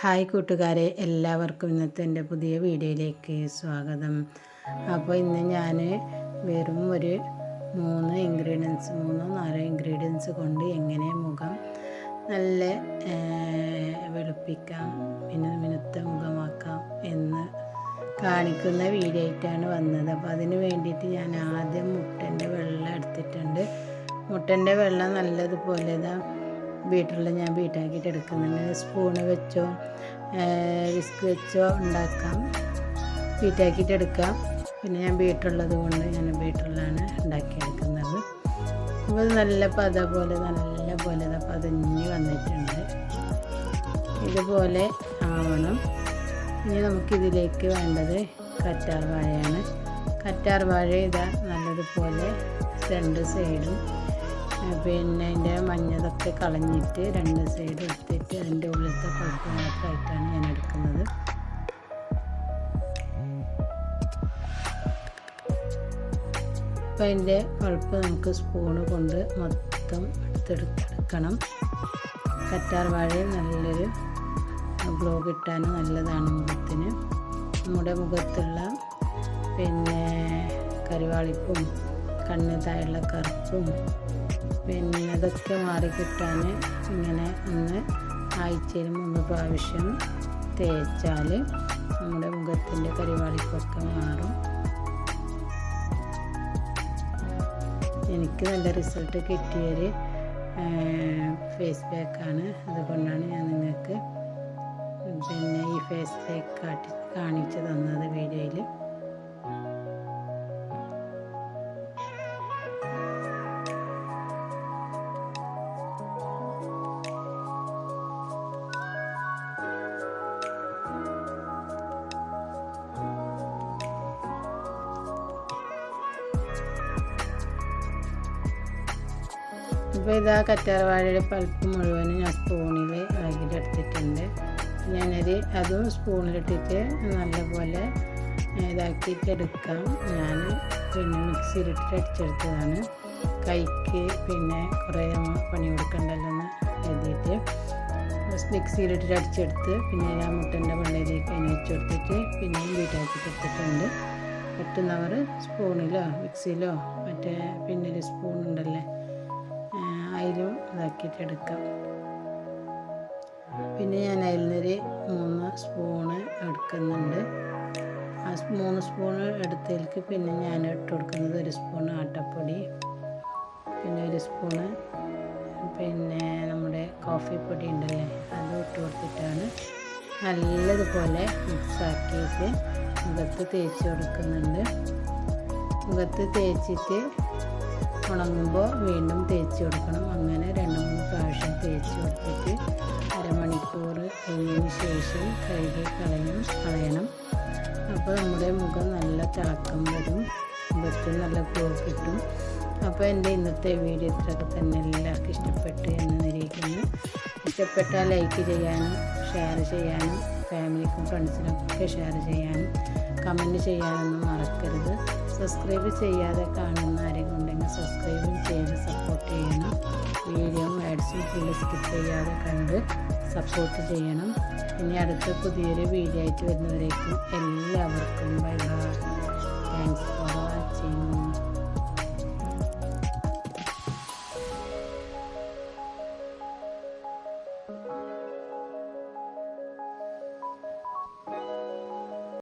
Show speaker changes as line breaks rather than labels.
Hi കൂട്ടുകാരെ, എല്ലാവർക്കും ഇന്നത്തെ എൻ്റെ പുതിയ വീഡിയോയിലേക്ക് സ്വാഗതം. അപ്പോൾ ഇന്ന് ഞാൻ വെറും ഒരു 3-4 ഇൻഗ്രീഡിയൻസ് കൊണ്ട് എങ്ങനെ മുഖം നല്ല വെളുപ്പിക്കാം, മിനുത്ത മുഖമാക്കാം എന്ന് കാണിക്കുന്ന വീഡിയോ ആയിട്ടാണ് വന്നത്. അപ്പോൾ അതിന് വേണ്ടിയിട്ട് ഞാൻ ആദ്യം മുട്ടൻ്റെ വെള്ളം എടുത്തിട്ടുണ്ട്. മുട്ടൻ്റെ വെള്ളം നല്ലതുപോലെ ബീറ്ററിൽ ഞാൻ ബീറ്റാക്കിയിട്ട് എടുക്കുന്നുണ്ട്. സ്പൂണ് വെച്ചോ വിസ്ക് വെച്ചോ ഉണ്ടാക്കാം, ബീറ്റാക്കിയിട്ട് എടുക്കാം. പിന്നെ ഞാൻ ബീറ്ററുള്ളത് കൊണ്ട് ഞാൻ ബീറ്ററിലാണ് ഉണ്ടാക്കിയെടുക്കുന്നത്. അപ്പോൾ നല്ല പതപോലെ പതഞ്ഞ് വന്നിട്ടുണ്ട്. ഇതുപോലെ ആവണം. ഇനി നമുക്കിതിലേക്ക് വേണ്ടത് കറ്റാർ വാഴയാണ്. കറ്റാർ വാഴ നല്ലതുപോലെ രണ്ട് സൈഡും പിന്നെ അതിൻ്റെ മഞ്ഞതൊക്കെ കളഞ്ഞിട്ട് രണ്ട് സൈഡ് എടുത്തിട്ട് അതിൻ്റെ ഉള്ളിലത്തെ പൾപ്പ് മാത്രമായിട്ടാണ് ഞാൻ എടുക്കുന്നത്. അപ്പോൾ അതിൻ്റെ പൾപ്പ് നമുക്ക് സ്പൂണ് കൊണ്ട് മൊത്തം എടുക്കണം. കറ്റാർ വാഴ നല്ലൊരു ഗ്ലോ കിട്ടാൻ നല്ലതാണ് മുഖത്തിന്. നമ്മുടെ മുഖത്തുള്ള പിന്നെ കരിവാളിപ്പും കണ്ണ് താഴെയുള്ള കറുപ്പും പിന്നെ അതൊക്കെ മാറിക്കിട്ടാൻ ഇങ്ങനെ ഒന്ന് ആഴ്ചയിൽ 3 പ്രാവശ്യം തേച്ചാൽ നമ്മുടെ മുഖത്തിൻ്റെ കരിവാളിപ്പൊക്കെ മാറും. എനിക്ക് നല്ല റിസൾട്ട് കിട്ടിയൊരു ഫേസ് പാക്കാണ്. അതുകൊണ്ടാണ് ഞാൻ നിങ്ങൾക്ക് പിന്നെ ഈ ഫേസ് പാക്ക് കാണിച്ചു തന്നത് വീഡിയോയിൽ. അപ്പോൾ ഇതാ കറ്റാർ വാഴയുടെ പൾപ്പ് മുഴുവനും ഞാൻ സ്പൂണിൽ ആക്കിയിട്ട് എടുത്തിട്ടുണ്ട്. അതും സ്പൂണിലിട്ടിട്ട് നല്ലപോലെ ഇതാക്കിയിട്ട് എടുക്കാം. ഞാൻ പിന്നെ മിക്സിയിലിട്ടിട്ട് അടിച്ചെടുത്തതാണ്. കൈക്ക് പിന്നെ കുറേ പണി കൊടുക്കണ്ടല്ലോ എന്ന് എഴുതിയിട്ട് മിക്സിയിലിട്ടിട്ട് അടിച്ചെടുത്ത് പിന്നെ ആ മുട്ടൻ്റെ വെള്ളയിലേക്ക് അതിന് വെച്ചെടുത്തിട്ട് പിന്നെയും ബീറ്റാക്കിയിട്ട് എടുത്തിട്ടുണ്ട്. പറ്റുന്നവർ സ്പൂണിലോ മിക്സിയിലോ മറ്റേ പിന്നെ ഒരു സ്പൂൺ ഉണ്ടല്ലേ അതിലും ഇതാക്കിയിട്ട് എടുക്കാം. പിന്നെ ഞാൻ അതിൽ നിന്നൊരു 3 സ്പൂണ് എടുക്കുന്നുണ്ട്. ആ 3 സ്പൂണ് എടുത്തതിലേക്ക് പിന്നെ ഞാൻ ഇട്ട് കൊടുക്കുന്നത് 1 സ്പൂൺ ആട്ടപ്പൊടി, പിന്നെ 1 സ്പൂണ് പിന്നെ നമ്മുടെ കോഫി പൊടി ഉണ്ടല്ലേ അത് ഇട്ട് കൊടുത്തിട്ടാണ് നല്ലതുപോലെ മിക്സാക്കിയിട്ട് മുഖത്ത് തേച്ച് കൊടുക്കുന്നുണ്ട്. മുഖത്ത് തേച്ചിട്ട് ഉണങ്ങുമ്പോൾ വീണ്ടും തേച്ച് കൊടുക്കണം. അങ്ങനെ 2-3 പ്രാവശ്യം തേച്ച് കൊടുത്തിട്ട് അരമണിക്കൂർ കഴിഞ്ഞതിന് ശേഷം കഴുകി കളയണം. അപ്പോൾ നമ്മുടെ മുഖം നല്ല തിളക്കം വരും, മുഖത്തിന് നല്ല ഗ്ലോ കിട്ടും. അപ്പോൾ എൻ്റെ ഇന്നത്തെ വീഡിയോ ഇത്രയൊക്കെ തന്നെ എല്ലാവർക്കും ഇഷ്ടപ്പെട്ടു എന്ന് നിരീക്കുന്നു. ഇഷ്ടപ്പെട്ടാൽ ലൈക്ക് ചെയ്യാനും ഷെയർ ചെയ്യാനും ഫാമിലിക്കും ഫ്രണ്ട്സിനൊക്കെ ഷെയർ ചെയ്യാനും കമൻറ്റ് ചെയ്യാനൊന്നും മറക്കരുത്. സബ്സ്ക്രൈബ് ചെയ്യാതെ കാണുന്ന ആരെങ്കിലും ഉണ്ടെങ്കിൽ സബ്സ്ക്രൈബും ചെയ്ത് സപ്പോർട്ട് ചെയ്യണം. വീഡിയോ ആഡ്സും ഫുള്ള് സ്കിപ്പ് ചെയ്യാതെ കണ്ട് സപ്പോർട്ട് ചെയ്യണം. ഇനി അടുത്ത പുതിയൊരു വീഡിയോ ആയിട്ട് വരുന്നവരേക്കും എല്ലാവർക്കും bye bye. Thanks for watching.